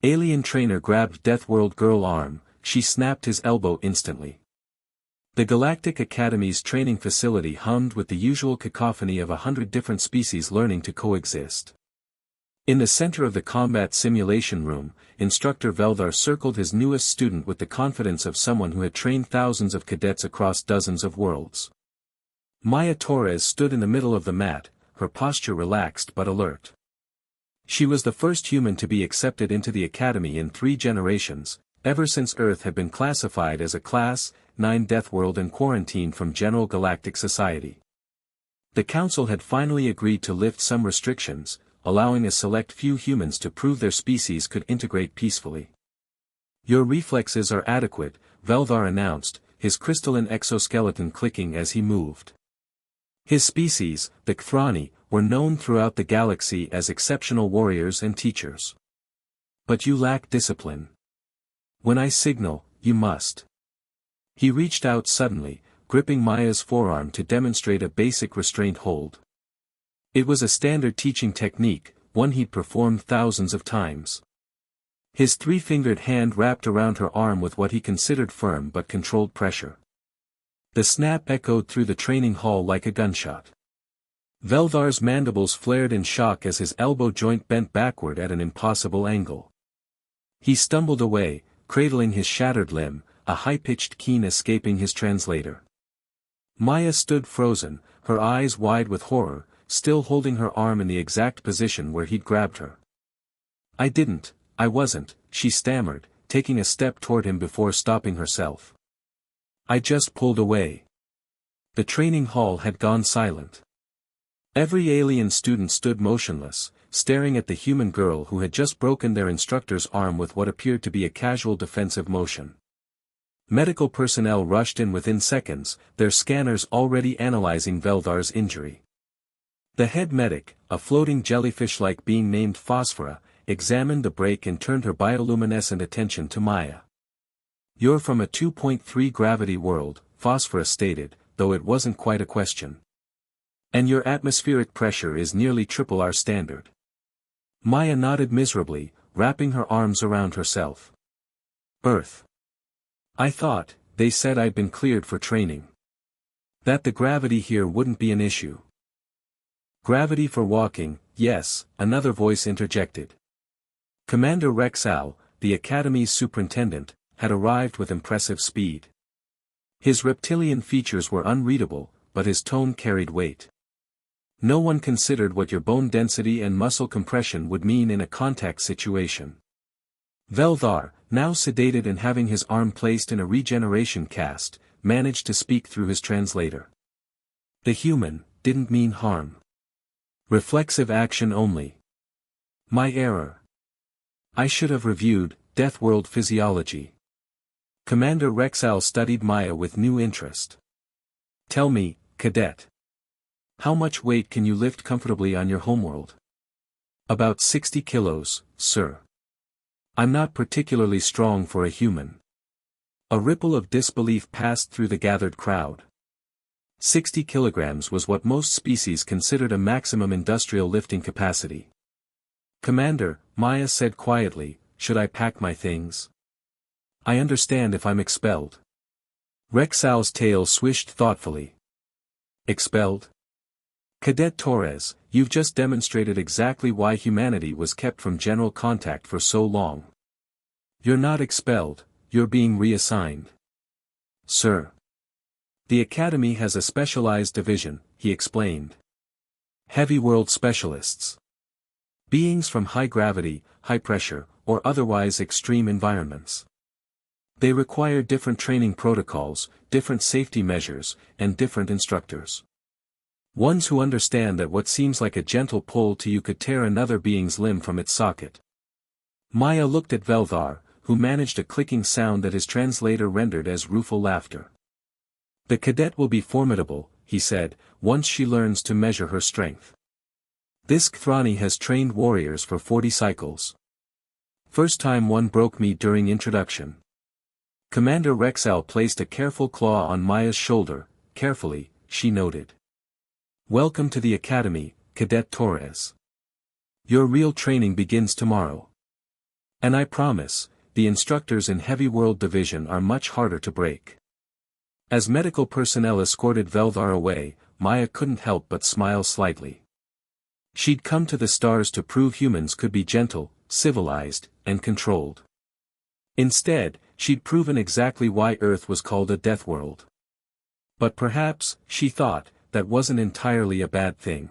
Alien trainer grabbed Deathworld girl arm, she snapped his elbow instantly. The Galactic Academy's training facility hummed with the usual cacophony of 100 different species learning to coexist. In the center of the combat simulation room, Instructor Veldar circled his newest student with the confidence of someone who had trained thousands of cadets across dozens of worlds. Maya Torres stood in the middle of the mat, her posture relaxed but alert. She was the first human to be accepted into the Academy in 3 generations, ever since Earth had been classified as a Class 9 Deathworld and quarantined from general galactic society. The Council had finally agreed to lift some restrictions, allowing a select few humans to prove their species could integrate peacefully. Your reflexes are adequate, Veldar announced, his crystalline exoskeleton clicking as he moved. His species, the Kthrani, were known throughout the galaxy as exceptional warriors and teachers. But you lack discipline. When I signal, you must. He reached out suddenly, gripping Maya's forearm to demonstrate a basic restraint hold. It was a standard teaching technique, one he'd performed thousands of times. His 3-fingered hand wrapped around her arm with what he considered firm but controlled pressure. The snap echoed through the training hall like a gunshot. Veldar's mandibles flared in shock as his elbow joint bent backward at an impossible angle. He stumbled away, cradling his shattered limb, a high-pitched keen escaping his translator. Maya stood frozen, her eyes wide with horror, still holding her arm in the exact position where he'd grabbed her. I wasn't, she stammered, taking a step toward him before stopping herself. I just pulled away. The training hall had gone silent. Every alien student stood motionless, staring at the human girl who had just broken their instructor's arm with what appeared to be a casual defensive motion. Medical personnel rushed in within seconds, their scanners already analyzing Veldar's injury. The head medic, a floating jellyfish-like being named Phosphora, examined the break and turned her bioluminescent attention to Maya. You're from a 2.3 gravity world, Phosphora stated, though it wasn't quite a question. And your atmospheric pressure is nearly triple our standard. Maya nodded miserably, wrapping her arms around herself. Earth. I thought, they said I'd been cleared for training. That the gravity here wouldn't be an issue. Gravity for walking, yes, another voice interjected. Commander Rexal, the Academy's superintendent, had arrived with impressive speed. His reptilian features were unreadable, but his tone carried weight. No one considered what your bone density and muscle compression would mean in a contact situation. Veldar, now sedated and having his arm placed in a regeneration cast, managed to speak through his translator. The human didn't mean harm. Reflexive action only. My error. I should have reviewed Deathworld physiology. Commander Rexal studied Maya with new interest. Tell me, cadet. How much weight can you lift comfortably on your homeworld? About 60 kilos, sir. I'm not particularly strong for a human. A ripple of disbelief passed through the gathered crowd. 60 kilograms was what most species considered a maximum industrial lifting capacity. Commander, Maya said quietly, should I pack my things? I understand if I'm expelled. Rexal's tail swished thoughtfully. Expelled? Cadet Torres, you've just demonstrated exactly why humanity was kept from general contact for so long. You're not expelled, you're being reassigned. Sir. The Academy has a specialized division, he explained. Heavy world specialists. Beings from high gravity, high pressure, or otherwise extreme environments. They require different training protocols, different safety measures, and different instructors. Ones who understand that what seems like a gentle pull to you could tear another being's limb from its socket. Maya looked at Veldar, who managed a clicking sound that his translator rendered as rueful laughter. The cadet will be formidable, he said, once she learns to measure her strength. This Kthrani has trained warriors for 40 cycles. First time one broke me during introduction. Commander Rexal placed a careful claw on Maya's shoulder, carefully, she noted. Welcome to the Academy, Cadet Torres. Your real training begins tomorrow. And I promise, the instructors in Heavy World Division are much harder to break. As medical personnel escorted Velvar away, Maya couldn't help but smile slightly. She'd come to the stars to prove humans could be gentle, civilized, and controlled. Instead, she'd proven exactly why Earth was called a death world. But perhaps, she thought, that wasn't entirely a bad thing.